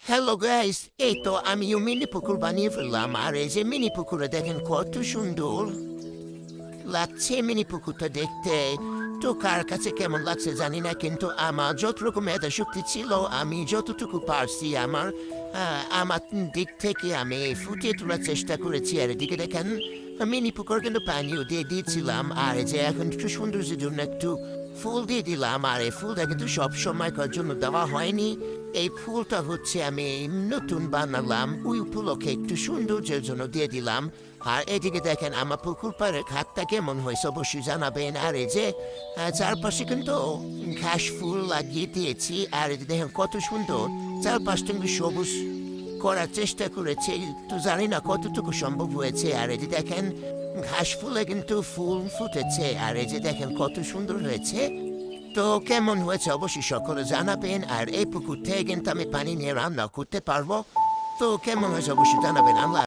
Hello guys, এই তো আমিও মিনি পুকুর বানিয়ে ফেললাম। আর এই যে মিনি পুকুরে দেখেন কত সুন্দর লাগছে মিনি পুকুরটা দেখতে। তো কার কাছে কেমন লাগছে জানি না, কিন্তু আমার যতটুকু মেধা শক্তি ছিল আমি যতটুকু পারছি আমার দিক থেকে আমি ফুটিয়ে তোলার চেষ্টা করেছি। আর এদিকে দেখেন মিনি পুকুর কিন্তু পানিও দিয়ে দিয়েছিলাম। আর এই যে এখন একটু সৌন্দর্যের জন্য একটু ফুল দিয়ে দিলাম। আর এই ফুলটা কিন্তু সব সময়কার জন্য দেওয়া হয়নি। এই ফুলটা হচ্ছে আমি নতুন বানালাম, ওই উপলক্ষে একটু সৌন্দর্যের জন্য দিয়ে দিলাম। আর এদিকে দেখেন আমার পুকুর পাড়ের ঘাটটা কেমন হয়েছে অবশ্যই জানাবেন। আর এই যে চারপাশে কিন্তু ঘাস ফুল লাগিয়ে দিয়েছি। আর এই যে দেখেন কত সুন্দর চারপাশটা কিন্তু সবুজ করার চেষ্টা করেছি, তো জানি না কতটুকু সম্ভব হয়েছে। আর এই যে দেখেন ঘাস ফুলে কিন্তু ফুল ফুটেছে। আর এই যে দেখেন কত সুন্দর হয়েছে। তো কেমন হয়েছে অবশ্যই সকলে জানাবেন। আর এই পুকুর থেকে কিন্তু আমি পানি নিয়ে রান্না করতে পারবো। তো কেমন হয়েছে অবশ্যই জানাবেন। আল্লাহ